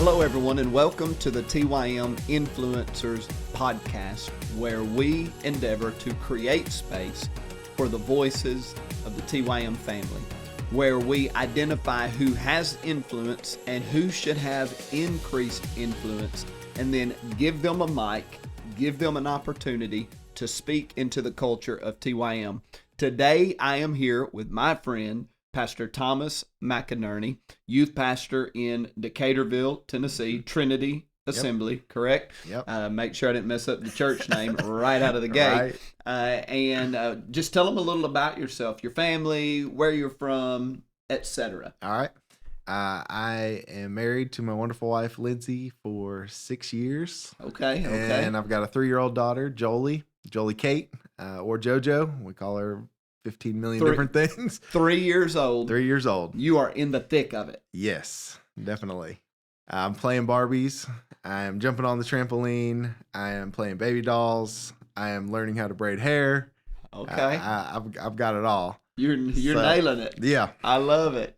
Hello, everyone, and welcome to the TYM Influencers podcast, where we endeavor to create space for the voices of the TYM family, where we identify who has influence and who should have increased influence, and then give them a mic, give them an opportunity to speak into the culture of TYM. Today, I am here with my friend, Pastor Thomas McInerney, youth pastor in Decaturville, Tennessee, Trinity Assembly, correct? Yep. Make sure I didn't mess up the church name right out of the gate. Right. And just tell them a little about yourself, your family, where you're from, etc. All right. I am married to my wonderful wife, Lindsay, for 6 years. Okay. And I've got a 3-year-old daughter, Jolie Kate, or JoJo. We call her 15 million different things. 3 years old. 3 years old. You are in the thick of it. Yes, definitely. I'm playing Barbies. I am jumping on the trampoline. I am playing baby dolls. I am learning how to braid hair. Okay. I've got it all. You're nailing it. Yeah. I love it.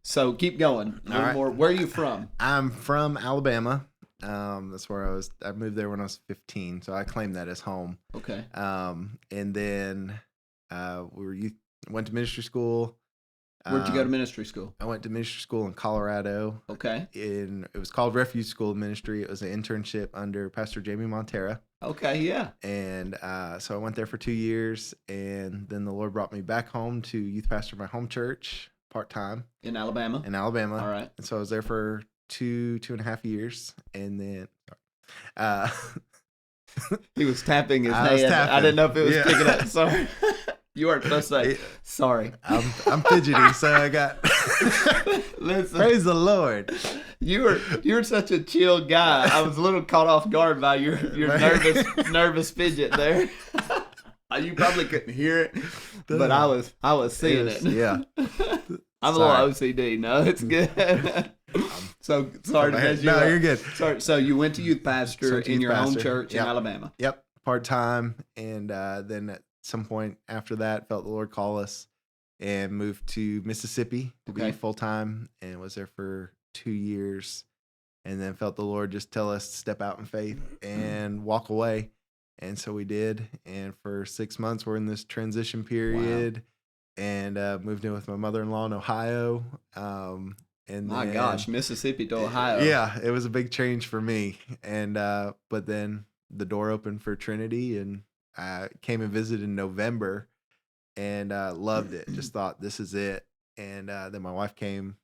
So keep going. A little more. Where are you from? I'm from Alabama. That's where I was. I moved there when I was 15, so I claim that as home. Okay. And then went to ministry school. Where'd you go to ministry school? I went to ministry school in Colorado. Okay. It was called Refuge School of Ministry. It was an internship under Pastor Jamie Montera. Okay, yeah. And so I went there for 2 years, and then the Lord brought me back home to youth pastor my home church part-time. In Alabama? In Alabama. All right. And so I was there for two and a half years, and then he was tapping his I hand. was tapping. I didn't know if it was picking up. Sorry. You weren't supposed to say, sorry. I'm fidgety, so I got Listen, praise the Lord. You're such a chill guy. I was a little caught off guard by your nervous fidget there. You probably couldn't hear it, but I was seeing it. Yeah. I'm a little OCD. No, it's good. So sorry to mess you No, up. you're good. Sorry. So you went to youth pastor in your home church in Alabama. Yep, part-time, and then at some point after that, felt the Lord call us and moved to Mississippi to be full-time, and was there for 2 years, and then felt the Lord just tell us to step out in faith and walk away. And so we did, and for 6 months we're in this transition period. Wow. And moved in with my mother-in-law in Ohio. And my then, gosh, Mississippi to Ohio. Yeah, it was a big change for me. And but then the door opened for Trinity, and I came and visited in November, and loved it. Just thought this is it. And then my wife came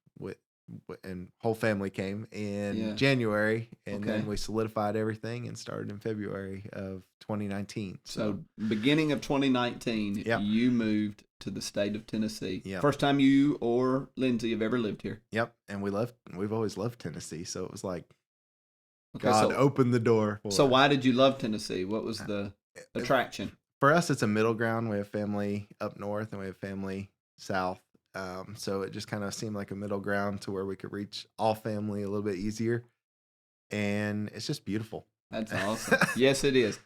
and whole family came in January, and then we solidified everything and started in February of 2019. So beginning of 2019, you moved to the state of Tennessee. Yep. First time you or Lindsay have ever lived here. Yep, and we've always loved Tennessee, so it was like God opened the door. So why did you love Tennessee? What was the attraction? For us, it's a middle ground. We have family up north and we have family south. So it just kind of seemed like a middle ground to where we could reach all family a little bit easier. And it's just beautiful. That's awesome. Yes, it is.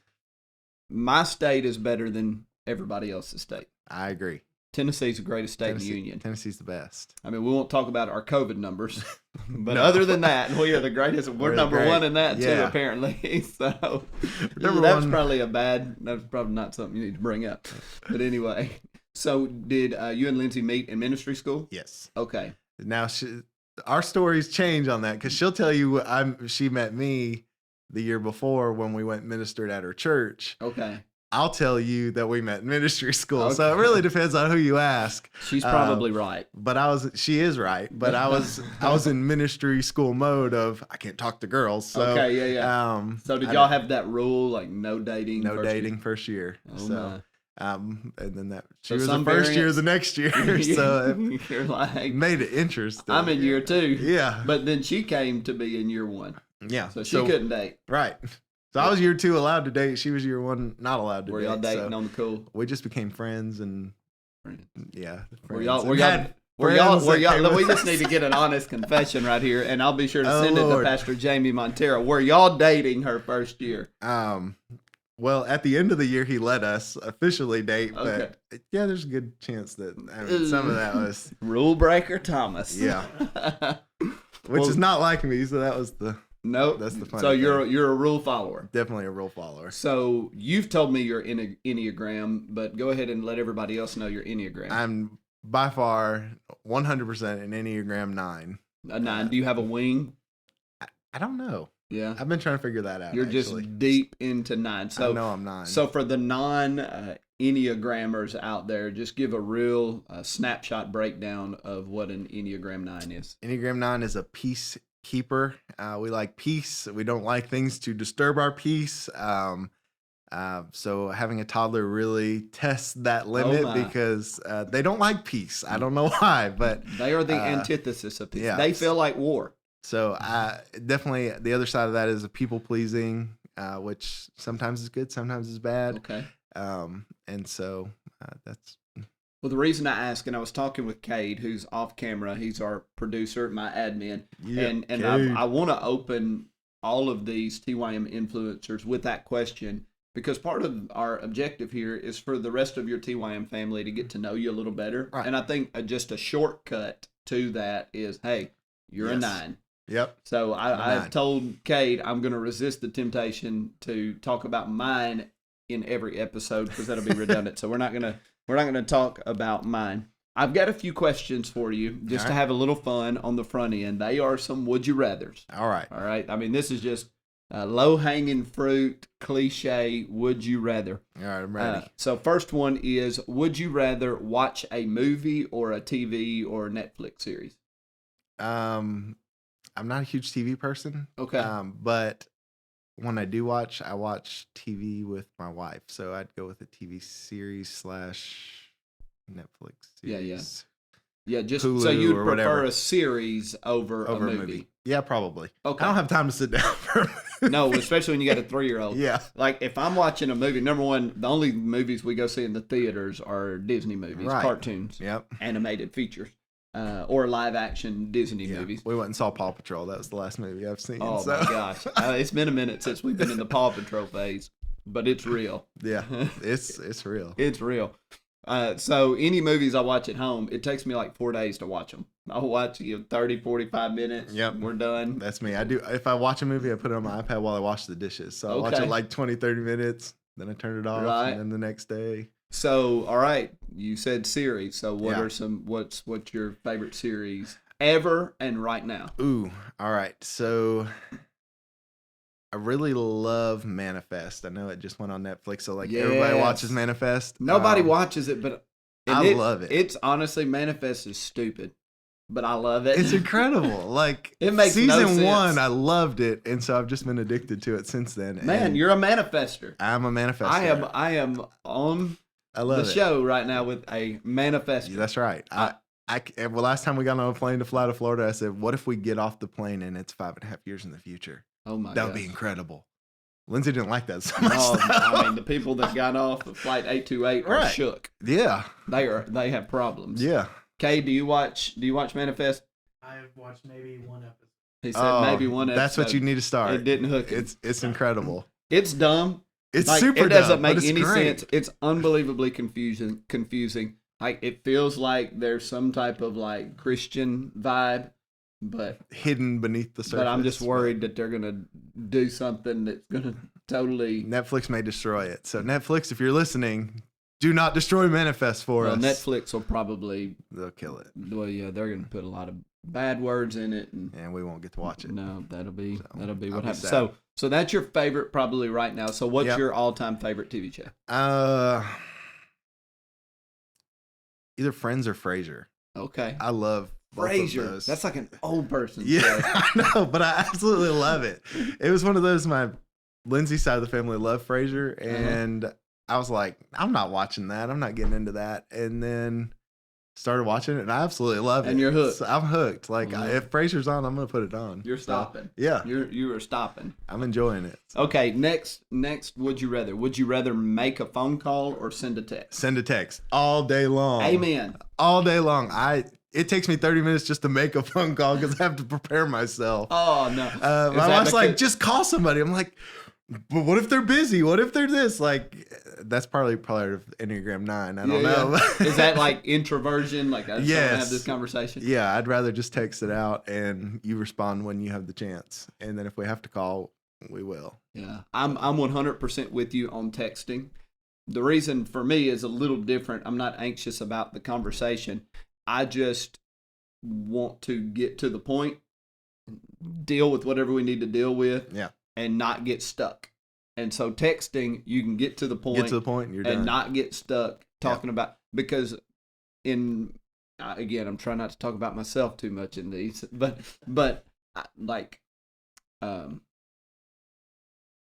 My state is better than everybody else's state. I agree. Tennessee's the greatest state in the union. Tennessee's the best. I mean, we won't talk about our COVID numbers, but other than that, we are the greatest. We're number one in that too, apparently. So that's probably not something you need to bring up. But anyway, so did you and Lindsay meet in ministry school? Yes. Okay. Now our stories change on that, because she'll tell you she met me the year before when we went ministered at her church. Okay. I'll tell you that we met in ministry school. Okay. So it really depends on who you ask. She's probably right. But she is right. But I was in ministry school mode of I can't talk to girls. So, okay, yeah. So did y'all have that rule, like no dating? No dating first year. Oh, so and then she was the first year the next year. So you're like, made it interesting. I'm in year 2. Yeah. But then she came to be in year 1. Yeah. So she couldn't date. Right. So I was year 2 allowed to date. She was year 1 not allowed to date. Were y'all dating on the cool? We just became friends and yeah. Were y'all we just need to get an honest confession right here, and I'll be sure to send it to Pastor Jamie Montero. Were y'all dating her first year? Well, at the end of the year, he let us officially date, but yeah, there's a good chance that some of that was rule breaker Thomas. Yeah. which is not like me. So that was the nope. That's the funny So you're thing. you're a rule follower. Definitely a rule follower. So you've told me you're in Enneagram, but go ahead and let everybody else know your Enneagram. I'm by far 100% an Enneagram 9. A 9. Do you have a wing? I don't know. Yeah. I've been trying to figure that out. You're actually. just deep into 9. So I know I'm 9. So for the non-Enneagrammers out there, just give a real snapshot breakdown of what an Enneagram 9 is. Enneagram 9 is a peacekeeper. We like peace. We don't like things to disturb our peace. So having a toddler really tests that limit because they don't like peace. I don't know why, but they are the antithesis of peace. Yeah. They feel like war. So definitely the other side of that is a people pleasing, which sometimes is good, sometimes is bad. Okay. And so that's. Well, the reason I ask, and I was talking with Cade, who's off camera. He's our producer, my admin, and I want to open all of these TYM influencers with that question, because part of our objective here is for the rest of your TYM family to get to know you a little better. Right. And I think just a shortcut to that is, hey, you're a 9. Yep. So I've told Cade I'm going to resist the temptation to talk about mine in every episode because that'll be redundant. So we're not going to talk about mine. I've got a few questions for you just to have a little fun on the front end. They are some would you rathers. All right. I mean, this is just low hanging fruit, cliche, would you rather. All right, I'm ready. So first one is, would you rather watch a movie or a TV or Netflix series? I'm not a huge TV person. Okay. But when I do watch, I watch TV with my wife. So I'd go with a TV series / Netflix series. Yeah, just Hulu so you'd or prefer whatever. a series over a movie. Yeah, probably. Okay. I don't have time to sit down for a movie. No, especially when you got a 3-year-old. Yeah. Like if I'm watching a movie, number one, the only movies we go see in the theaters are Disney movies, Right. cartoons, Yep. animated features, or live action Disney movies. We went and saw Paw Patrol. That was the last movie I've seen. Oh so. my gosh. It's been a minute since we've been in the Paw Patrol phase, but it's real. Yeah, it's real. It's real. So any movies I watch at home, it takes me like 4 days to watch them. I'll watch 30, 45 minutes. Yep. We're done. That's me. I do. If I watch a movie, I put it on my iPad while I wash the dishes. So I watch it like 20, 30 minutes, then I turn it off, and then the next day. So, all right, you said series. So what are what's your favorite series ever and right now? Ooh, all right. So I really love Manifest. I know it just went on Netflix, so everybody watches Manifest. Nobody watches it, but I love it. It's honestly, Manifest is stupid, but I love it. It's incredible. Like it makes season no sense. 1, I loved it, and so I've just been addicted to it since then. Man, and you're a manifester. I'm a manifester. I am on I love the show right now with a manifester. That's right. Well, last time we got on a plane to fly to Florida, I said, "What if we get off the plane and it's 5.5 years in the future? Oh my god, that would be incredible." Lindsay didn't like that so much. I mean, the people that got off of flight 828 are shook. Yeah, they have problems. Yeah. Kay, do you watch Manifest? I've watched maybe one episode. He said maybe one episode. That's what you need to start. It didn't hook him. It's incredible. It's dumb. It's like, super dumb. It doesn't make but it's any great. sense. It's unbelievably confusing. Like it feels like there's some type of like Christian vibe, but hidden beneath the surface. But I'm just worried that they're gonna do something that's gonna totally. Netflix may destroy it. So Netflix, if you're listening, do not destroy Manifest for us. Netflix will probably they'll kill it. Well, yeah, they're gonna put a lot of bad words in it, and we won't get to watch it. No, that'll be what happens. So that's your favorite probably right now. So what's your all-time favorite TV show? Either Friends or Frasier. Okay. I love Frasier. That's like an old person. Yeah, I know, but I absolutely love it. It was one of those, my Lindsay side of the family loved Frasier, and I was like, I'm not watching that. I'm not getting into that. And then started watching it, and I absolutely love it. And you're hooked. So I'm hooked. Like, if Frasier's on, I'm going to put it on. You're stopping. Yeah. You are stopping. I'm enjoying it. So. Okay, next, would you rather? Would you rather make a phone call or send a text? Send a text all day long. Amen. All day long. It takes me 30 minutes just to make a phone call because I have to prepare myself. Oh, no. My wife's like, just call somebody. I'm like, but what if they're busy? What if they're this? Like, that's probably part of Enneagram 9. I don't know. Is that like introversion? Like, I just want to have this conversation? Yeah, I'd rather just text it out and you respond when you have the chance. And then if we have to call, we will. Yeah, I'm 100% with you on texting. The reason for me is a little different. I'm not anxious about the conversation. I just want to get to the point, deal with whatever we need to deal with, and not get stuck. And so texting, you can get to the point, and you're done. And not get stuck talking about, because again, I'm trying not to talk about myself too much in these, but like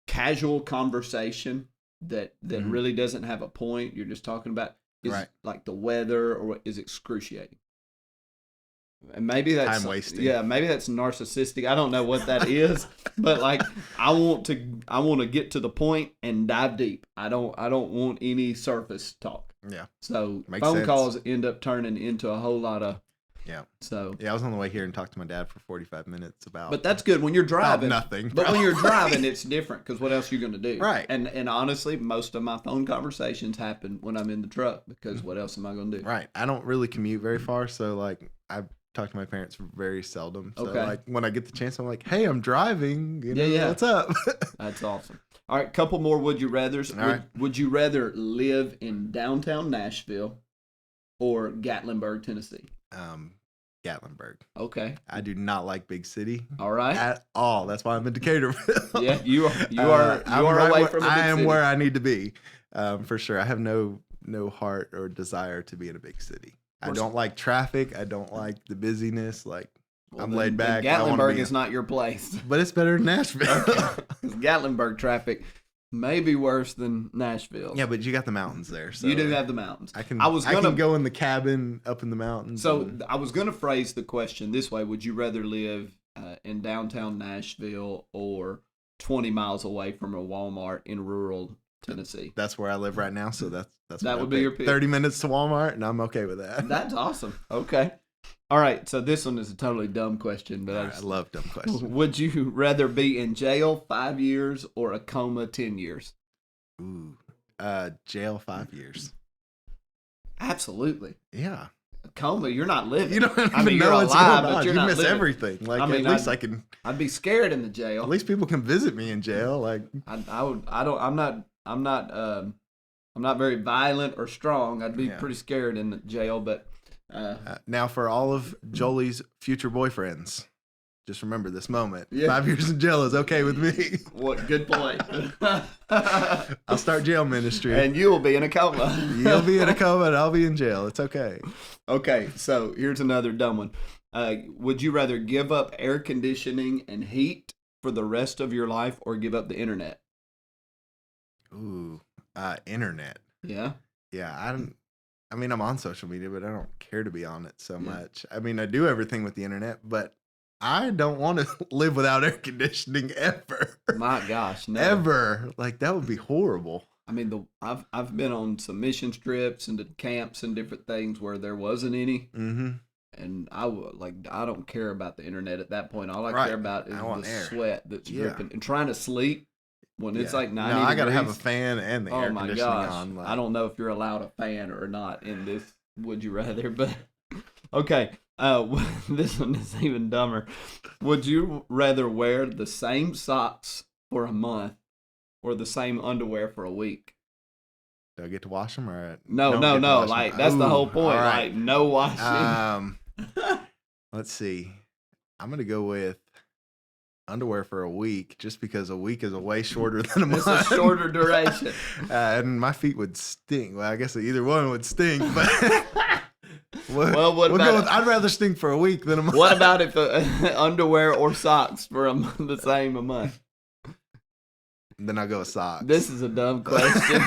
casual conversation that really doesn't have a point, you're just talking about, is like the weather, or is excruciating. And maybe that's time wasting. Yeah, maybe that's narcissistic. I don't know what that is, but like I want to get to the point and dive deep. I don't want any surface talk. Yeah. So Makes phone sense. calls end up turning into a whole lot of. Yeah. So I was on the way here and talked to my dad for 45 minutes about. But that's good when you're driving. Nothing. But when you're driving, it's different, because what else are you going to do? Right. And honestly, most of my phone conversations happen when I'm in the truck, because what else am I going to do? Right. I don't really commute very far, so like I talk to my parents very seldom. So like when I get the chance, I'm like, hey, I'm driving. You know, what's up? That's awesome. All right, couple more would you rathers. Would you rather live in downtown Nashville or Gatlinburg, Tennessee? Gatlinburg. Okay. I do not like big city. All right. At all. That's why I'm in Decaturville. Yeah, you are away from a big I am city. where I need to be, for sure. I have no heart or desire to be in a big city. I don't like traffic. I don't like the busyness. Like, I'm laid back. Gatlinburg is not your place. But it's better than Nashville. Gatlinburg traffic may be worse than Nashville. Yeah, but you got the mountains there. So you do have the mountains. I can go in the cabin up in the mountains. So I was going to phrase the question this way. Would you rather live in downtown Nashville or 20 miles away from a Walmart in rural Tennessee? That's where I live right now, so that would be your pick. 30 minutes to Walmart, and I'm okay with that. That's awesome. Okay. All right, so this one is a totally dumb question, but I love dumb questions. Would you rather be in jail 5 years or a coma 10 years? Ooh, jail 5 years. Absolutely. Yeah. A coma, you're not living. You don't even know what's alive, going on. You're you not miss living. everything. Like, I mean, at least I can. I'd be scared in the jail. At least people can visit me in jail. Like, I'm not very violent or strong. I'd be pretty scared in the jail, but. Now, for all of Jolie's future boyfriends, just remember this moment. 5 years in jail is okay with me. What good point. I'll start jail ministry. And you will be in a coma. You'll be in a coma and I'll be in jail. It's okay. Okay, so here's another dumb one. Would you rather give up air conditioning and heat for the rest of your life or give up the internet? Ooh, internet. Yeah? Yeah, I'm on social media, but I don't care to be on it so much. I mean, I do everything with the internet, but I don't want to live without air conditioning ever. My gosh, no. Ever. Like, that would be horrible. I mean, I've been on some mission trips and to camps and different things where there wasn't any. Mm-hmm. And I don't care about the internet at that point. All I care about is the air. Sweat that's dripping. And trying to sleep when it's like 90 degrees. I got to have a degrees. fan and the air conditioning on. Like, I don't know if you're allowed a fan or not in this Would You Rather, but okay. This one is even dumber. Would you rather wear the same socks for a month or the same underwear for a week? Do I get to wash them or no? Like, that's the whole point. Right. Like, no washing. Let's see. I'm gonna go with underwear for a week, just because a week is a way shorter than a month. It's a shorter duration. And my feet would stink. Well, I guess either one would stink, but I'd rather stink for a week than a month. What about if underwear or socks for the same a month? Then I'll go with socks. This is a dumb question.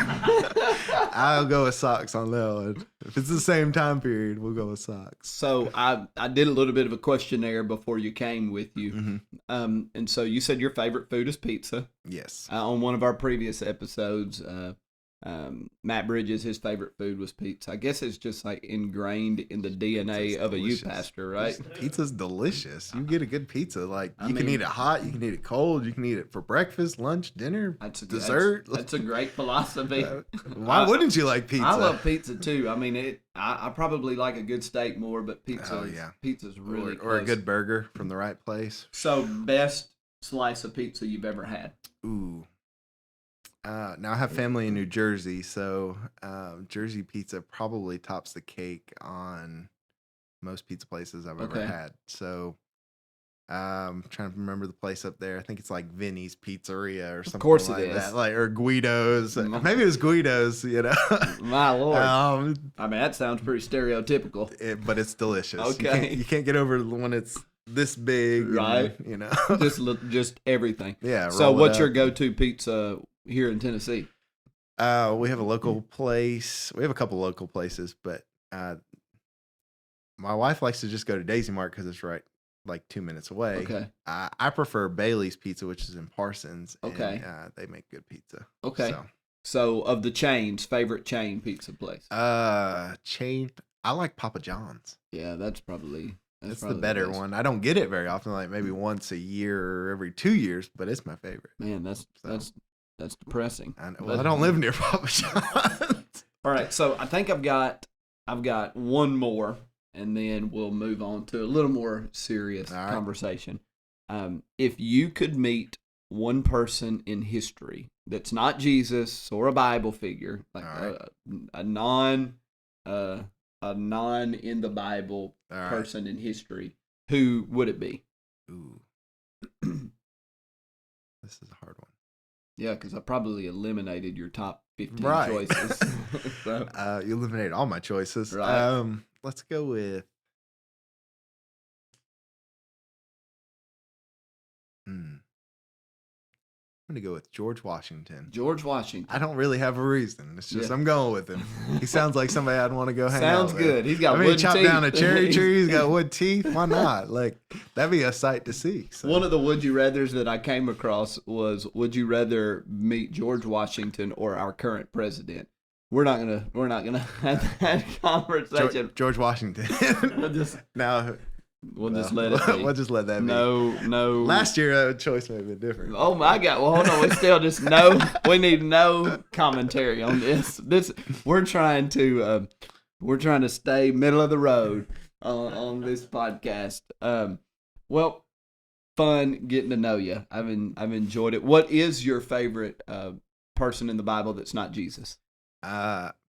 I'll go with socks on that one. If it's the same time period, we'll go with socks. So I did a little bit of a questionnaire before you came with you. Mm-hmm. And so you said your favorite food is pizza. Yes. On one of our previous episodes, Matt Bridges, his favorite food was pizza. I guess it's just like ingrained in the DNA of a youth pastor, right? Pizza's delicious. You get a good pizza. Like you can mean, eat it hot, you can eat it cold, you can eat it for breakfast, lunch, dinner, dessert. That's a great philosophy. Why wouldn't you like pizza? I love pizza too. I mean, I probably like a good steak more, but pizza's really or a good burger from the right place. So, best slice of pizza you've ever had? Ooh. Now I have family in New Jersey, so Jersey pizza probably tops the cake on most pizza places I've ever had. So I'm trying to remember the place up there. I think it's like Vinny's Pizzeria or something. Of course like that. Like or Guido's. Maybe it was Guido's, My Lord. I mean, that sounds pretty stereotypical. But it's delicious. Okay. You can't get over when it's this big. Right. Just everything. Yeah. So what's your go-to pizza here in Tennessee? We have a local place. We have a couple local places, but my wife likes to just go to Daisy Mart because it's right like 2 minutes away. Okay. I prefer Bailey's Pizza, which is in Parsons. Okay. And, they make good pizza. Okay. So of the chains, favorite chain pizza place? Chain. I like Papa John's. Yeah, that's probably the better one. I don't get it very often, like maybe once a year or every 2 years, but it's my favorite. Man, that's depressing. I don't live near Papa John's. All right, so I think I've got one more, and then we'll move on to a little more serious conversation. If you could meet one person in history that's not Jesus or a Bible figure, like a non in the Bible person in history, who would it be? Ooh, this is a hard one. Yeah, because I probably eliminated your top 15 choices. So. You eliminated all my choices. Right. Let's go with. I'm going to go with George Washington. George Washington. I don't really have a reason. It's just I'm going with him. He sounds like somebody I'd want to go hang out with. Sounds good. He's got wood teeth. He chopped down a cherry tree. He's got wood teeth. Why not? Like, that'd be a sight to see. So. One of the would you rathers that I came across was, would you rather meet George Washington or our current president? We're not gonna have that conversation. George Washington. We'll just let it be. We'll just let that be. No. Last year, choice may have been different. Oh my God! Well, hold on. We still just we need no commentary on this. We're trying to stay middle of the road on this podcast. Well, fun getting to know you. I've enjoyed it. What is your favorite person in the Bible that's not Jesus?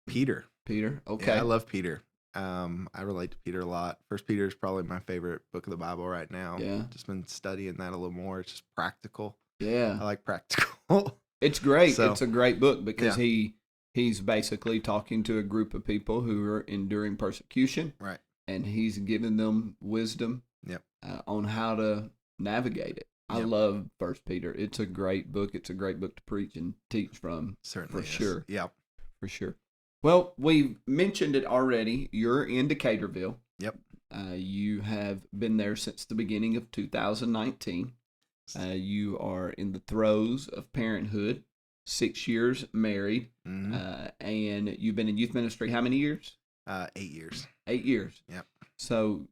Peter. Peter. Okay. Yeah, I love Peter. I relate to Peter a lot. First Peter is probably my favorite book of the Bible right now. Yeah. Just been studying that a little more. It's just practical. Yeah. I like practical. It's great. It's a great book because he's basically talking to a group of people who are enduring persecution. Right. And he's giving them wisdom on how to navigate it. I love First Peter. It's a great book. It's a great book to preach and teach from. Certainly. For sure. Yeah. For sure. Well, we've mentioned it already. You're in Decaturville. Yep. You have been there since the beginning of 2019. You are in the throes of parenthood, 6 years married, and you've been in youth ministry how many years? 8 years. 8 years. Yep. So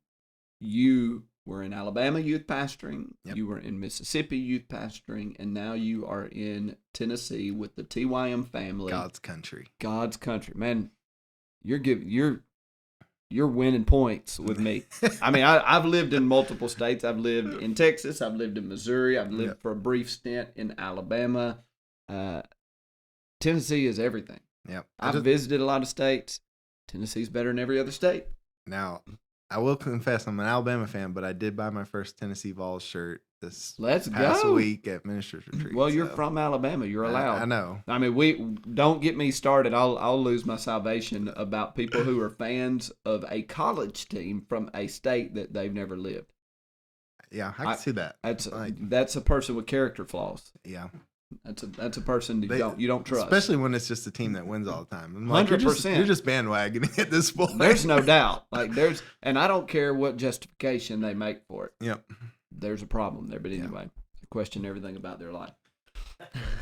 you were in Alabama youth pastoring, yep. You were in Mississippi youth pastoring, and now you are in Tennessee with the TYM Family. God's country. God's country. Man, you're winning points with me. I mean, I've lived in multiple states. I've lived in Texas. I've lived in Missouri. I've lived for a brief stint in Alabama. Tennessee is everything. Yep. I've visited a lot of states. Tennessee's better than every other state. Now, I will confess I'm an Alabama fan, but I did buy my first Tennessee Vols shirt this past week at Ministers Retreat. Well, you're from Alabama. You're allowed. I know. I mean, don't get me started. I'll lose my salvation about people who are fans of a college team from a state that they've never lived. Yeah, I can see that. That's a person with character flaws. Yeah. That's a person you don't trust, especially when it's just a team that wins all the time. 100%. You're just bandwagoning at this point. There's no doubt. And I don't care what justification they make for it. Yep. There's a problem there, but anyway, I question everything about their life.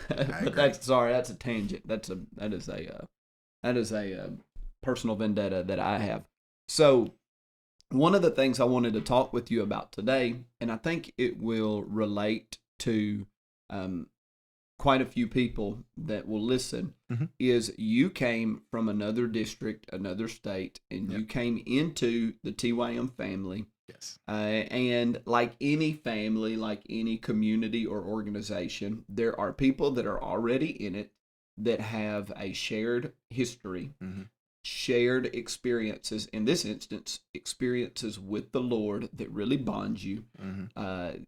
But that's a tangent. That is a personal vendetta that I have. So one of the things I wanted to talk with you about today, and I think it will relate to quite a few people that will listen, is you came from another district, another state, and you came into the TYM family. Yes. And like any family, like any community or organization, there are people that are already in it that have a shared history, shared experiences, in this instance, experiences with the Lord that really bonds you.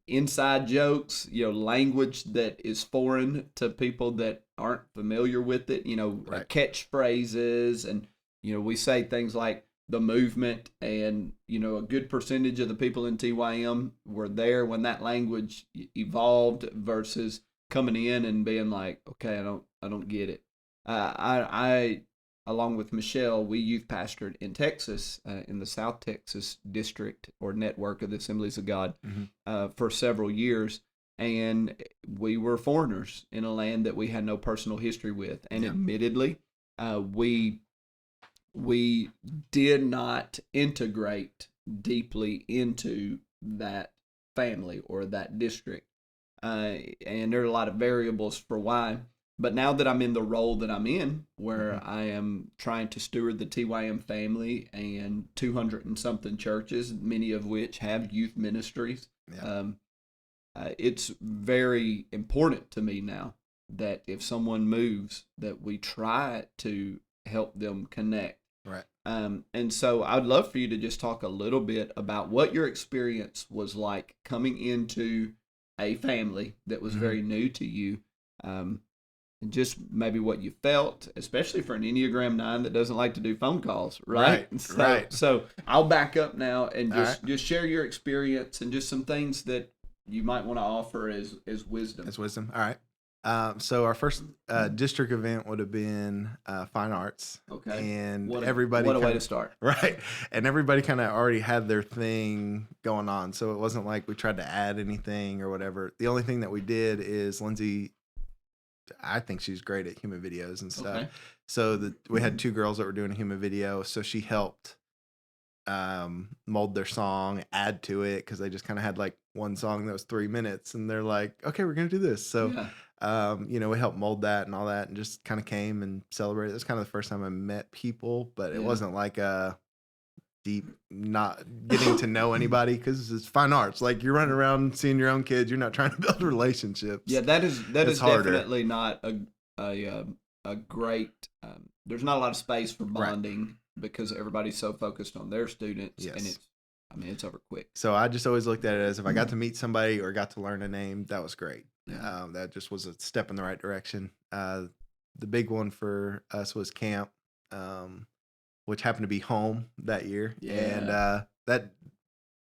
Inside jokes, language that is foreign to people that aren't familiar with it, catchphrases, and, we say things like the movement, and, a good percentage of the people in TYM were there when that language evolved versus coming in and being like, okay, I don't get it. I along with Michelle, we youth pastored in Texas, in the South Texas district or network of the Assemblies of God, for several years. And we were foreigners in a land that we had no personal history with. And admittedly, we did not integrate deeply into that family or that district. And there are a lot of variables for why. But now that I'm in the role that I'm in, where I am trying to steward the TYM family and 200 and something churches, many of which have youth ministries, it's very important to me now that if someone moves, that we try to help them connect. Right. And so I'd love for you to just talk a little bit about what your experience was like coming into a family that was very new to you. And just maybe what you felt, especially for an Enneagram 9 that doesn't like to do phone calls, right? So I'll back up now and just share your experience and just some things that you might want to offer as wisdom. As wisdom. All right. So our first district event would have been fine arts. Okay. And what a way to start. Right. And everybody kind of already had their thing going on. So it wasn't like we tried to add anything or whatever. The only thing that we did is Lindsay, I think she's great at human videos and stuff. Okay. So we had two girls that were doing a human video. So she helped mold their song, add to it, because they just kind of had like one song that was 3 minutes, and they're like, okay, we're going to do this. So, we helped mold that and all that, and just kind of came and celebrated. It was kind of the first time I met people, but it wasn't like a deep, not getting to know anybody, because it's fine arts. Like, you're running around seeing your own kids. You're not trying to build relationships. Yeah, that is definitely not a great. There's not a lot of space for bonding because everybody's so focused on their students, and it's over quick. So I just always looked at it as if I got to meet somebody or got to learn a name, that was great. That just was a step in the right direction. The big one for us was camp, which happened to be home that year. And that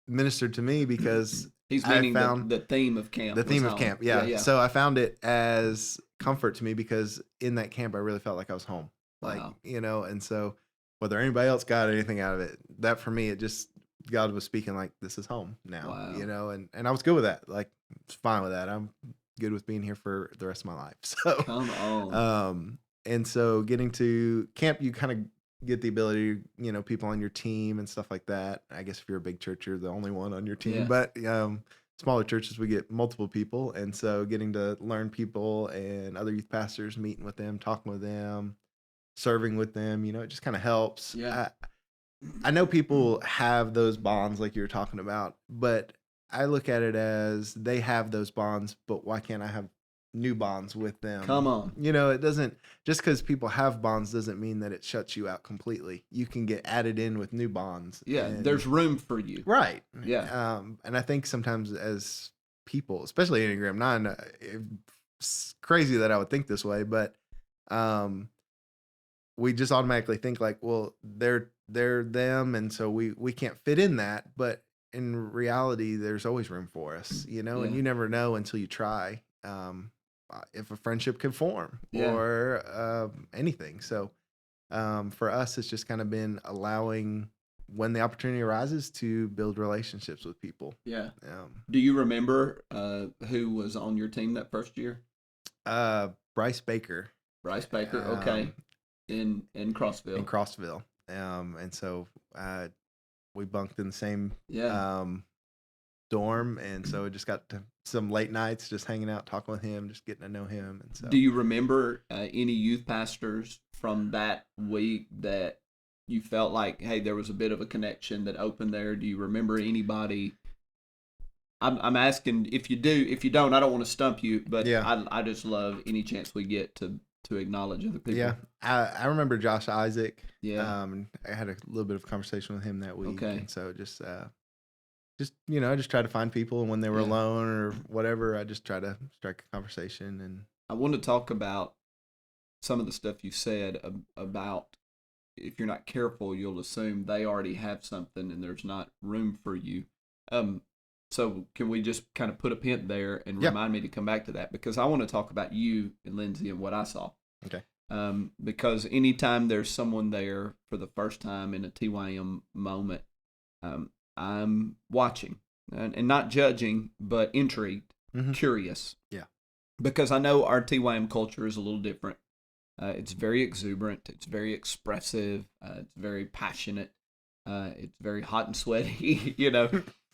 ministered to me because he's meaning the theme of camp. The theme of camp, yeah. So I found it as comfort to me because in that camp, I really felt like I was home. Like, and so whether anybody else got anything out of it, that for me, it just, God was speaking like, this is home now, and I was good with that. Like, it's fine with that. I'm good with being here for the rest of my life. So, come on. And so getting to camp, you kind of get the ability, people on your team and stuff like that. I guess if you're a big church, you're the only one on your team, but, smaller churches, we get multiple people. And so getting to learn people and other youth pastors, meeting with them, talking with them, serving with them, it just kind of helps. Yeah. I know people have those bonds like you were talking about, but I look at it as they have those bonds, but why can't I have new bonds with them? Come on. It doesn't, just because people have bonds doesn't mean that it shuts you out completely. You can get added in with new bonds. Yeah, there's room for you. Right. Yeah. And I think sometimes as people, especially Enneagram 9, it's crazy that I would think this way, but we just automatically think like, well, they're them, and so we can't fit in that. But in reality, there's always room for us, and you never know until you try if a friendship could form or anything. So for us, it's just kind of been allowing, when the opportunity arises, to build relationships with people. Yeah. Do you remember who was on your team that first year? Bryce Baker. Bryce Baker, okay, in Crossville. In Crossville. And so we bunked in the same dorm, and so just got to some late nights just hanging out, talking with him, just getting to know him. And so, do you remember any youth pastors from that week that you felt like, hey, there was a bit of a connection that opened there? Do you remember anybody? I'm asking if you do. If you don't, I don't want to stump you, but I just love any chance we get to acknowledge other people. Yeah, I remember Josh Isaac. Yeah, I had a little bit of conversation with him that week. Okay. And so just I just try to find people, and when they were alone or whatever, I just try to strike a conversation. And I want to talk about some of the stuff you said about if you're not careful, you'll assume they already have something and there's not room for you. So can we just kind of put a pin there and remind me to come back to that? Because I want to talk about you and Lindsay and what I saw. Okay. Because anytime there's someone there for the first time in a TYM moment, I'm watching and not judging, but intrigued, curious. Yeah. Because I know our TYM culture is a little different. It's very exuberant. It's very expressive. It's very passionate. It's very hot and sweaty,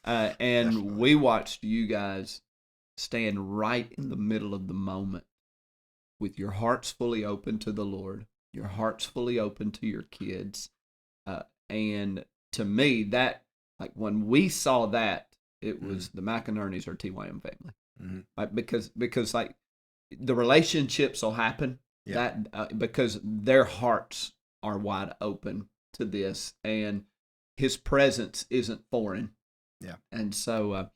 and we watched you guys stand right in the middle of the moment with your hearts fully open to the Lord, your hearts fully open to your kids. And to me, that, like, when we saw that, it was the McInerneys or TYM family. Mm-hmm. Like, because like the relationships will happen because their hearts are wide open to this, and his presence isn't foreign. Yeah. And so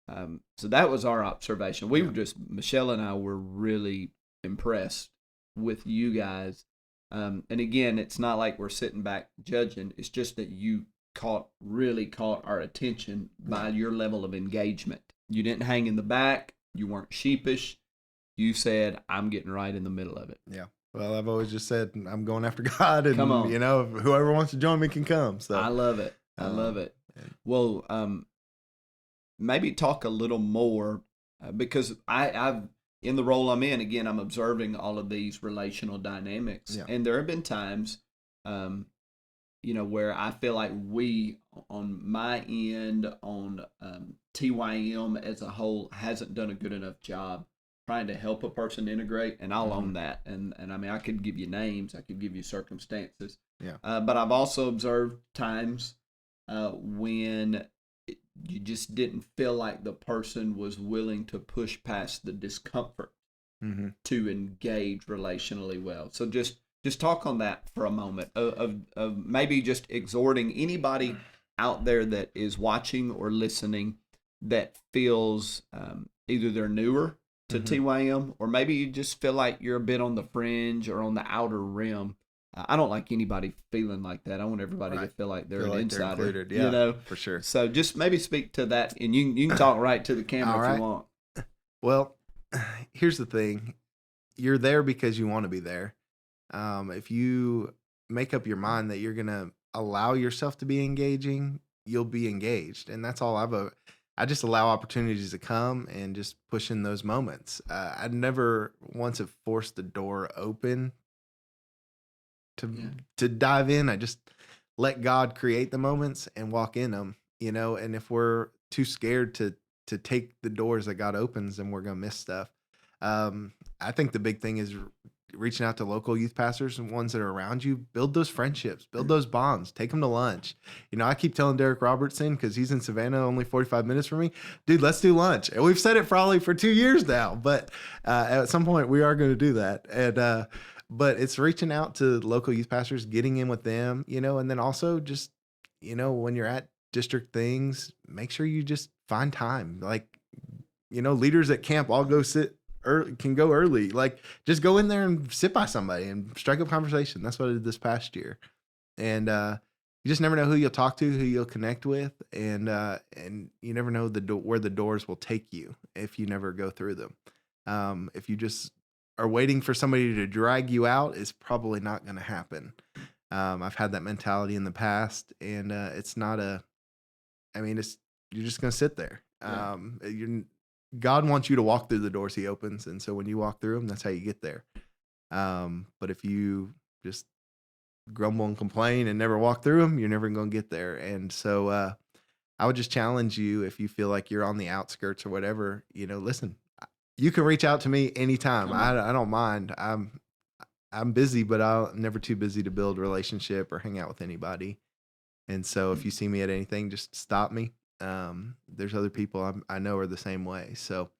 so that was our observation. We were Michelle and I were really impressed with you guys. And again, it's not like we're sitting back judging. It's just that you really caught our attention by your level of engagement. You didn't hang in the back. You weren't sheepish. You said, I'm getting right in the middle of it. Yeah. Well, I've always just said I'm going after God, and come on. Whoever wants to join me can come. So I love it. I love it. Well, maybe talk a little more because I've in the role I'm in, again, I'm observing all of these relational dynamics, and there have been times, where I feel like we, on my end, on TYM as a whole, hasn't done a good enough job trying to help a person integrate, and I'll own that. And I mean, I could give you names, I could give you circumstances, but I've also observed times when you just didn't feel like the person was willing to push past the discomfort to engage relationally well. So just talk on that for a moment of maybe just exhorting anybody out there that is watching or listening that feels either they're newer to TYM, or maybe you just feel like you're a bit on the fringe or on the outer rim. I don't like anybody feeling like that. I want everybody to feel like they're an insider. They're included, for sure. So just maybe speak to that, and you can talk right to the camera if you want. Well, here's the thing. You're there because you want to be there. If you make up your mind that you're going to allow yourself to be engaging, you'll be engaged. And that's all I just allow opportunities to come and just push in those moments. I never once have forced the door open to dive in. I just let God create the moments and walk in them, and if we're too scared to take the doors that God opens, then we're going to miss stuff. I think the big thing is reaching out to local youth pastors and ones that are around you. Build those friendships, build those bonds, take them to lunch. I keep telling Derek Robertson, because he's in Savannah, only 45 minutes from me, dude, let's do lunch. And we've said it probably for 2 years now, but at some point we are going to do that. And but it's reaching out to local youth pastors, getting in with them, and then also just, when you're at district things, make sure you just find time. Like, leaders at camp all go sit early, can go early. Like, just go in there and sit by somebody and strike up conversation. That's what I did this past year. And you just never know who you'll talk to, who you'll connect with, and you never know where the doors will take you if you never go through them. If you just are waiting for somebody to drag you out, is probably not going to happen. I've had that mentality in the past, and it's not you're just going to sit there. God wants you to walk through the doors he opens. And so when you walk through them, that's how you get there. But if you just grumble and complain and never walk through them, you're never going to get there. And so I would just challenge you, if you feel like you're on the outskirts or whatever, listen, you can reach out to me anytime. I don't mind. I'm busy, but I'm never too busy to build a relationship or hang out with anybody. And so if you see me at anything, just stop me. There's other people I know are the same way. So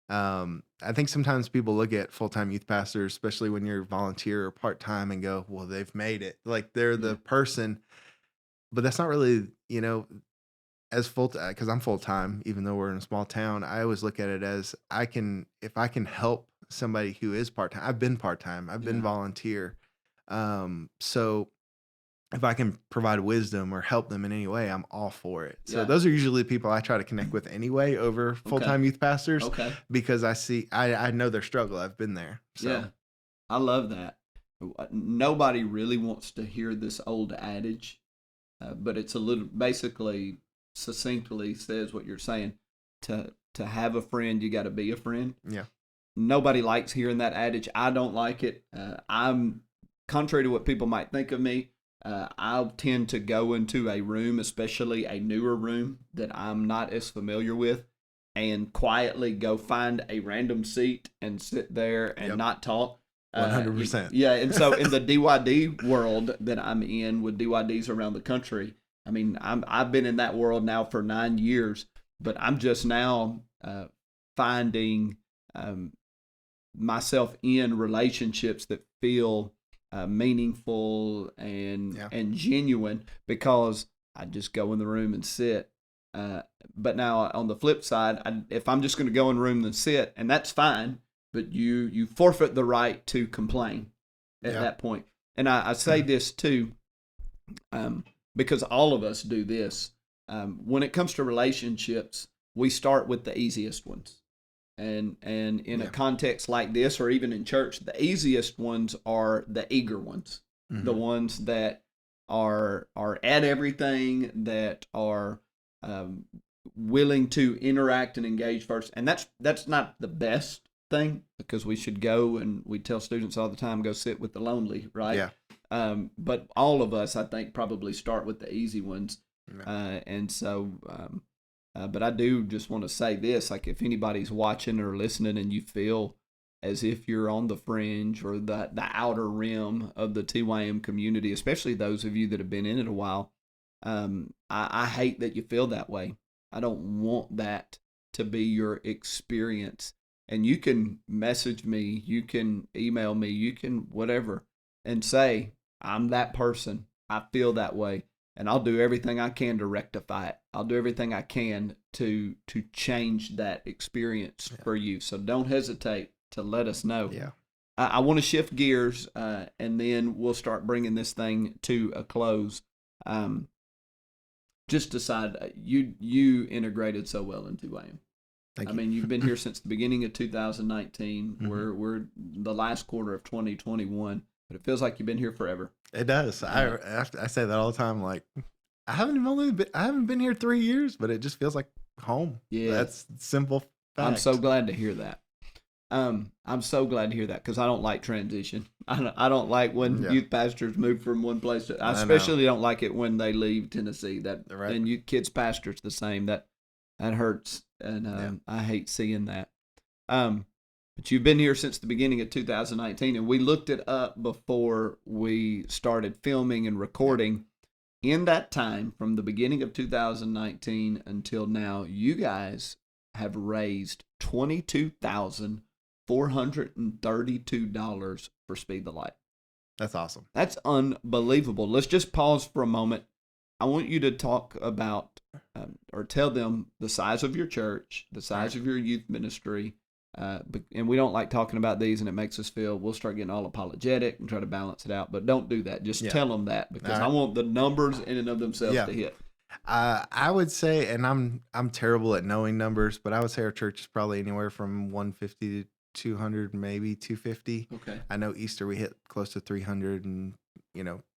I think sometimes people look at full-time youth pastors, especially when you're volunteer or part-time, and go, well, they've made it. Like they're the person. But that's not really, as because I'm full-time, even though we're in a small town, I always look at it as if I can help somebody who is part-time. I've been part-time. I've been volunteer. So if I can provide wisdom or help them in any way, I'm all for it. So those are usually the people I try to connect with anyway over full-time youth pastors, because I know their struggle. I've been there. So. Yeah, I love that. Nobody really wants to hear this old adage, but it's basically succinctly says what you're saying. To have a friend, you got to be a friend. Yeah. Nobody likes hearing that adage. I don't like it. I'm contrary to what people might think of me. I'll tend to go into a room, especially a newer room that I'm not as familiar with, and quietly go find a random seat and sit there and not talk. 100%. Yeah, and so in the DYD world that I'm in with DYDs around the country, I mean, I've been in that world now for 9 years, but I'm just now finding myself in relationships that feel meaningful and genuine, because I just go in the room and sit. But now on the flip side, if I'm just going to go in the room and sit, and that's fine, but you forfeit the right to complain at that point. And I say this too, because all of us do this. When it comes to relationships, we start with the easiest ones. And in a context like this, or even in church, the easiest ones are the eager ones, the ones that are at everything, that are willing to interact and engage first. And that's not the best thing, because we should go, and we tell students all the time, go sit with the lonely, right? Yeah. But all of us, I think, probably start with the easy ones. And so but I do just want to say this, like if anybody's watching or listening and you feel as if you're on the fringe or the outer rim of the TYM community, especially those of you that have been in it a while, I hate that you feel that way. I don't want that to be your experience. And you can message me, you can email me, you can whatever, and say, I'm that person. I feel that way. And I'll do everything I can to rectify it. I'll do everything I can to change that experience for you. So don't hesitate to let us know. Yeah. I want to shift gears, and then we'll start bringing this thing to a close. Just decide, you integrated so well into TYM. Thank you. I mean, you've been here since the beginning of 2019. We're the last quarter of 2021. But it feels like you've been here forever. It does. I say that all the time. Like, I haven't been here 3 years, but it just feels like home. Yeah, that's simple fact. I'm so glad to hear that. I'm so glad to hear that, because I don't like transition. I don't like when youth pastors move from one place to. I especially don't like it when they leave Tennessee. And you kids pastors the same. That hurts, and I hate seeing that. But you've been here since the beginning of 2019, and we looked it up before we started filming and recording. In that time, from the beginning of 2019 until now, you guys have raised $22,432 for Speed the Light. That's awesome. That's unbelievable. Let's just pause for a moment. I want you to talk about or tell them the size of your church, the size of your youth ministry. And we don't like talking about these, and it makes us feel we'll start getting all apologetic and try to balance it out. But don't do that. Just tell them that, because I want the numbers in and of themselves to hit. I would say, and I'm terrible at knowing numbers, but I would say our church is probably anywhere from 150 to 200, maybe 250. Okay. I know Easter we hit close to 300, and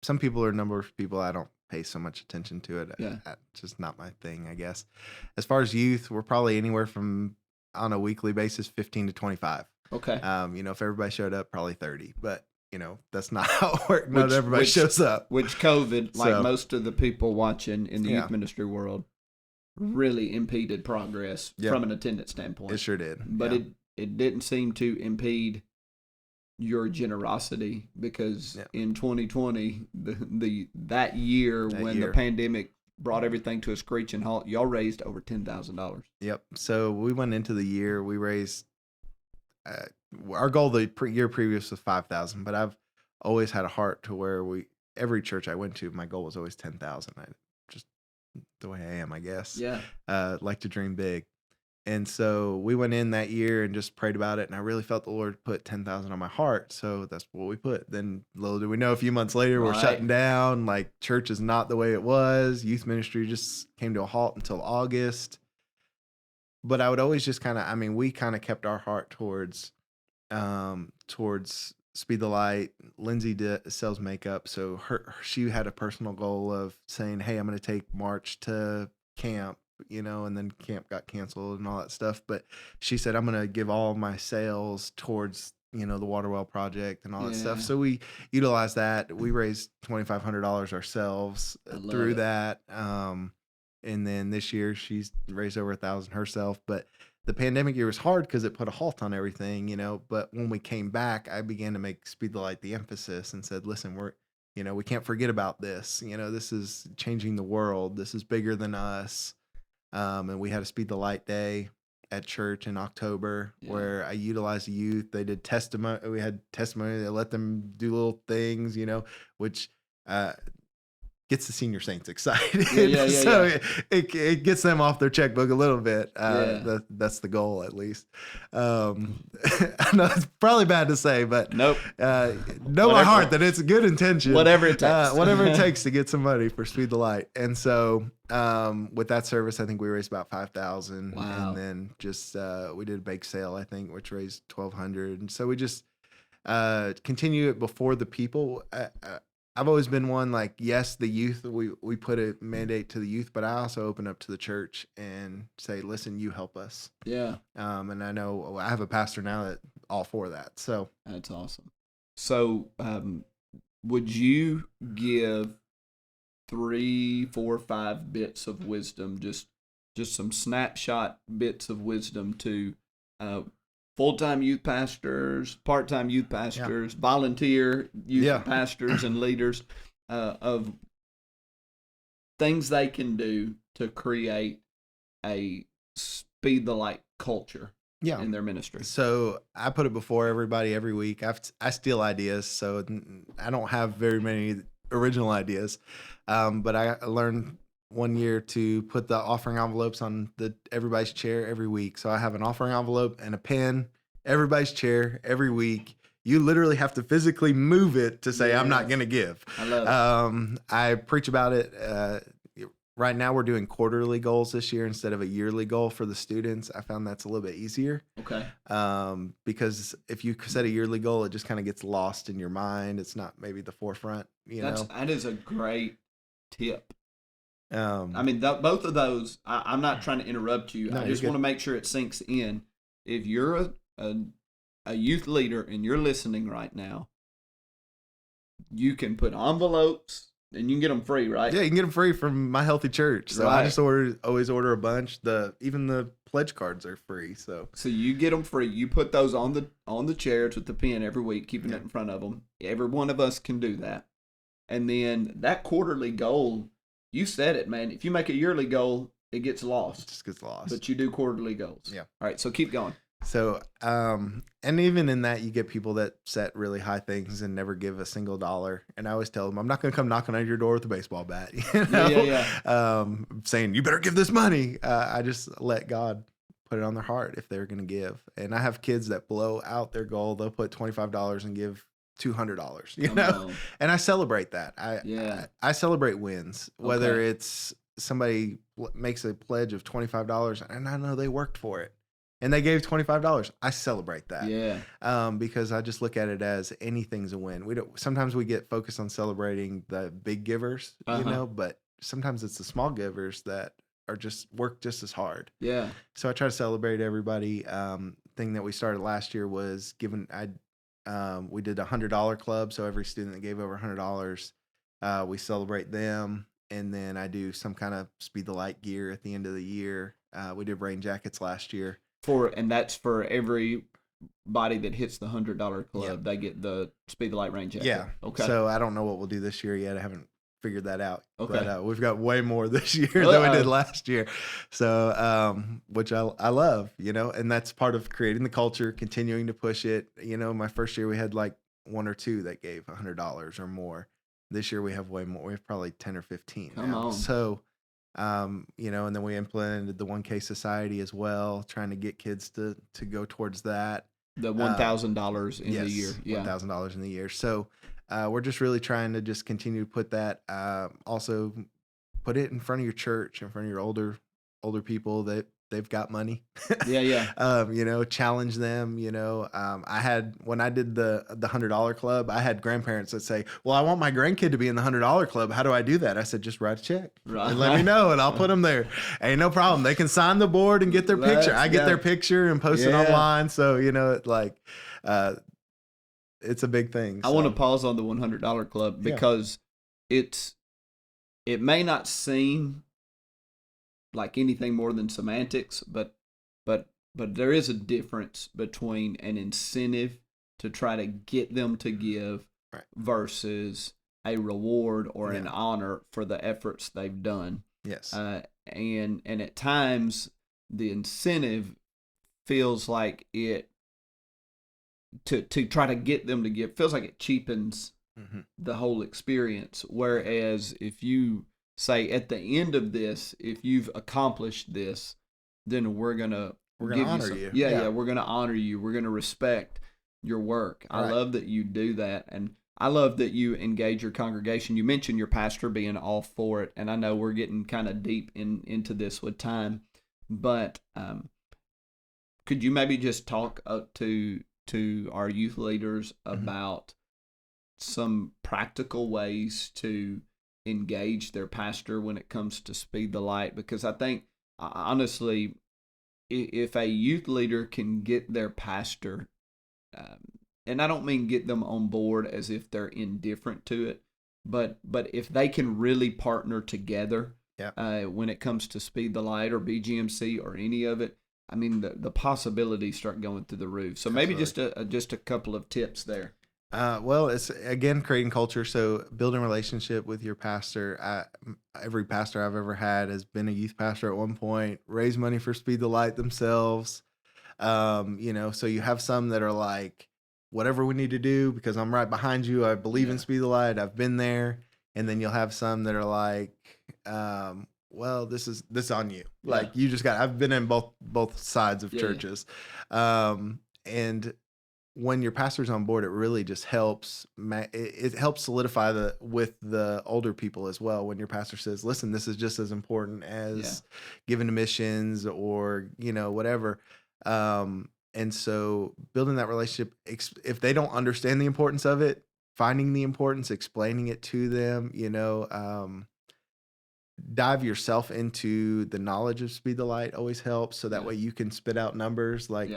some people are a number of people. I don't pay so much attention to it. Yeah. It's just not my thing, I guess. As far as youth, we're probably anywhere from on a weekly basis, 15 to 25. Okay. If everybody showed up, probably 30, but that's not how it works. Not everybody shows up. Which COVID, like So, most of the people watching in the Yeah. youth ministry world, really impeded progress Yeah. from an attendance standpoint. It sure did. But yeah. it didn't seem to impede your generosity, because in 2020, that year when the pandemic brought everything to a screeching halt, y'all raised over $10,000. Yep. So we went into the year, we raised, our goal the year previous was 5,000, but I've always had a heart to where every church I went to, my goal was always 10,000. I just, the way I am, I guess. Yeah. Like to dream big. And so we went in that year and just prayed about it. And I really felt the Lord put 10,000 on my heart. So that's what we put. Then little did we know, a few months later, we're shutting down. Like, church is not the way it was. Youth ministry just came to a halt until August. But I would always just we kind of kept our heart towards Speed the Light. Lindsay sells makeup. So she had a personal goal of saying, hey, I'm going to take March to camp, and then camp got canceled and all that stuff. But she said, I'm going to give all my sales towards, the water well project and all that stuff. So we utilized that. We raised $2,500 ourselves through that. And then this year she's raised over 1,000 herself. But the pandemic year was hard because it put a halt on everything, But when we came back, I began to make Speed the Light the emphasis and said, listen, we can't forget about this. This is changing the world. This is bigger than us. And we had a Speed the Light day at church in October where I utilized the youth. They did testimony. We had testimony. They let them do little things, which gets the senior saints excited. So it gets them off their checkbook a little bit. That's the goal, at least. I know it's probably bad to say, but nope. Know my heart that it's a good intention. Whatever it takes. Whatever it takes to get some money for Speed the Light. And so with that service, I think we raised about 5,000. Wow. And then just we did a bake sale, I think, which raised 1,200. And so we just continue it before the people. I've always been one, like, yes, the youth, we put a mandate to the youth, but I also open up to the church and say, listen, you help us. Yeah. And I know I have a pastor now that all for that. So that's awesome. So would you give 3, 4, 5 bits of wisdom, just some snapshot bits of wisdom to full-time youth pastors, part-time youth pastors, volunteer youth pastors and leaders, of things they can do to create a Speed the Light culture in their ministry? So I put it before everybody every week. I steal ideas, so I don't have very many original ideas, but I learned one year to put the offering envelopes on everybody's chair every week. So I have an offering envelope and a pen, everybody's chair every week. You literally have to physically move it to say, I'm not going to give. I love it. I preach about it. Right now we're doing quarterly goals this year instead of a yearly goal for the students. I found that's a little bit easier. Okay. Because if you set a yearly goal, it just kind of gets lost in your mind. It's not maybe the forefront, That is a great tip. Both both of those, I'm not trying to interrupt you. No, I just want to make sure it sinks in. If you're a youth leader and you're listening right now, you can put envelopes and you can get them free, right? Yeah, you can get them free from My Healthy Church. So I just always order a bunch. Even the pledge cards are free. So you get them free. You put those on the chairs with the pen every week, keeping it in front of them. Every one of us can do that. And then that quarterly goal, you said it, man. If you make a yearly goal, it gets lost. It just gets lost. But you do quarterly goals. Yeah. All right, so keep going. So, and even in that, you get people that set really high things and never give a single dollar. And I always tell them, I'm not going to come knocking on your door with a baseball bat, saying, you better give this money. I just let God put it on their heart if they're going to give. And I have kids that blow out their goal. They'll put $25 and give $200, and I celebrate that. I celebrate wins, whether it's somebody makes a pledge of $25 and I know they worked for it and they gave $25. I celebrate that. Yeah. Because I just look at it as anything's a win. Sometimes we get focused on celebrating the big givers, but sometimes it's the small givers that are just work just as hard. Yeah. So I try to celebrate everybody. Thing that we started last year was we did $100 club. So every student that gave over $100, we celebrate them. And then I do some kind of Speed the Light gear at the end of the year. We did rain jackets last year. And that's for everybody that hits the $100 club. Yep. They get the Speed the Light rain jacket. Yeah. Okay. So I don't know what we'll do this year yet. I haven't figured that out. Okay. But we've got way more this year than we did last year. So, which I love, and that's part of creating the culture, continuing to push it. My first year we had like one or two that gave $100 or more. This year we have way more. We have probably 10 or 15 Come now. on. So, and then we implemented the 1K Society as well, trying to get kids to go towards that. The $1,000 in the year. Yeah. $1,000 in the year. So we're just really trying to just continue to put that, also put it in front of your church, in front of your older people that they've got money. Yeah. Challenge them. When I did the $100 club, I had grandparents that say, well, I want my grandkid to be in the $100 club. How do I do that? I said, just write a check and let me know and I'll put them there. Ain't no problem. They can sign the board and get their picture. I get their picture and post it online. So, it's a big thing. I want to pause on the $100 club because it may not seem like anything more than semantics, but there is a difference between an incentive to try to get them to give versus a reward or an honor for the efforts they've done. Yes. And at times the incentive feels like it to try to get them to give feels like it cheapens the whole experience. Whereas if you say at the end of this, if you've accomplished this, then we're gonna honor you. Yeah, we're gonna honor you. We're gonna respect your work. I love that you do that, and I love that you engage your congregation. You mentioned your pastor being all for it, and I know we're getting kind of deep into this with time, but could you maybe just talk to our youth leaders about some practical ways to engage their pastor when it comes to Speed the Light? Because I think, honestly, if a youth leader can get their pastor, and I don't mean get them on board as if they're indifferent to it, but if they can really partner together when it comes to Speed the Light or BGMC or any of it, I mean, the possibilities start going through the roof. So maybe just a couple of tips there. Well, it's again creating culture. So building a relationship with your pastor. Every pastor I've ever had has been a youth pastor at one point. Raise money for Speed the Light themselves. So you have some that are like, whatever we need to do because I'm right behind you. I believe in Speed the Light. I've been there. And then you'll have some that are like, well, this is on you. Like you just I've been in both sides of churches. And when your pastor's on board, it really just helps. It helps solidify with the older people as well. When your pastor says, listen, this is just as important as giving to missions or, whatever. And so building that relationship, if they don't understand the importance of it, finding the importance, explaining it to them, dive yourself into the knowledge of Speed the Light always helps. So that way you can spit out numbers. Like,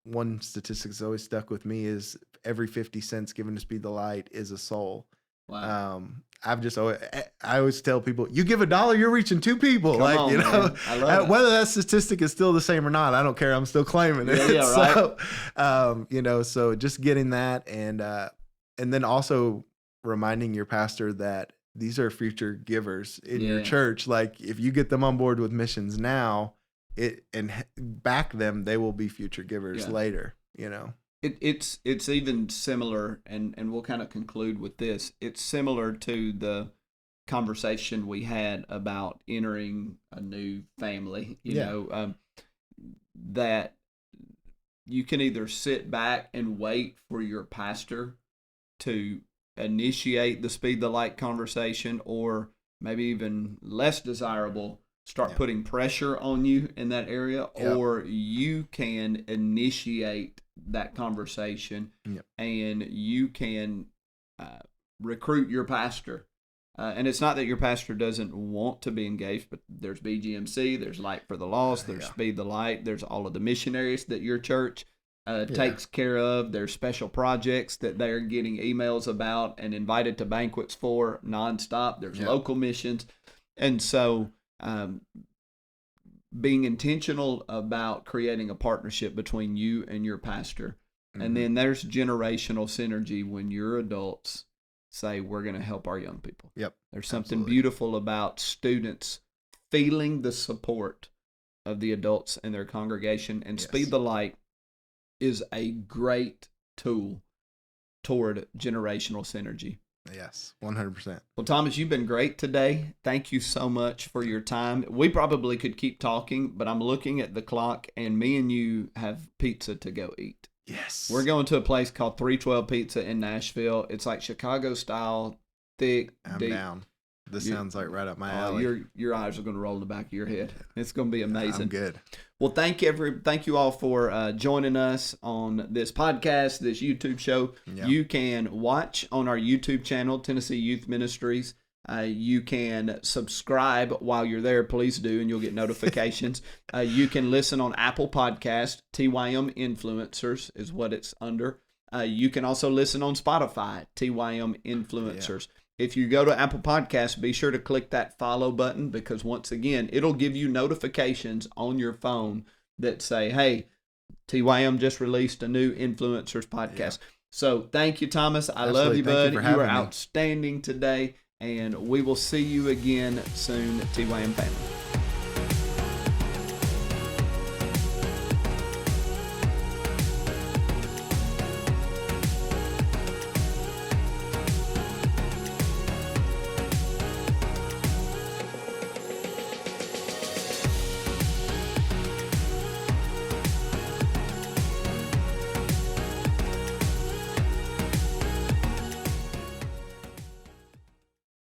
one statistic that's always stuck with me is every 50 cents given to Speed the Light is a soul. Wow. I always tell people, you give $1, you're reaching 2 people. Come on, man. I love whether that statistic is still the same or not, I don't care. I'm still claiming it. Yeah, right. So just getting that and then also reminding your pastor that these are future givers in your church. Like if you get them on board with missions now, and back them, they will be future givers later. It's even similar, and we'll kind of conclude with this. It's similar to the conversation we had about entering a new family. That you can either sit back and wait for your pastor to initiate the Speed the Light conversation, or maybe even less desirable, start putting pressure on you in that area, or you can initiate that conversation and you can recruit your pastor And it's not that your pastor doesn't want to be engaged, but there's BGMC, there's Light for the Lost, there's Speed the Light, there's all of the missionaries that your church takes care of. There's special projects that they're getting emails about and invited to banquets for nonstop. There's local missions. And so being intentional about creating a partnership between you and your pastor. And then there's generational synergy when your adults say, we're going to help our young people. Yep. There's something beautiful about students feeling the support of the adults in their congregation. And Speed the Light is a great tool toward generational synergy. Yes, 100%. Well, Thomas, you've been great today. Thank you so much for your time. We probably could keep talking, but I'm looking at the clock, and me and you have pizza to go eat. Yes. We're going to a place called 312 Pizza in Nashville. It's like Chicago style, thick, deep. Down. This sounds like right up my alley. Your eyes are going to roll in the back of your head. It's going to be amazing. I'm good. Well, thank you all for joining us on this podcast, this YouTube show. Yep. You can watch on our YouTube channel, Tennessee Youth Ministries. You can subscribe while you're there. Please do, and you'll get notifications. You can listen on Apple Podcast. TYM Influencers is what it's under. You can also listen on Spotify, TYM Influencers. Yeah. If you go to Apple Podcasts, be sure to click that follow button, because once again, it'll give you notifications on your phone that say, hey, TYM just released a new Influencers podcast. Yeah. So thank you, Thomas. I love you, bud. You are outstanding today, and we will see you again soon at TYM Family.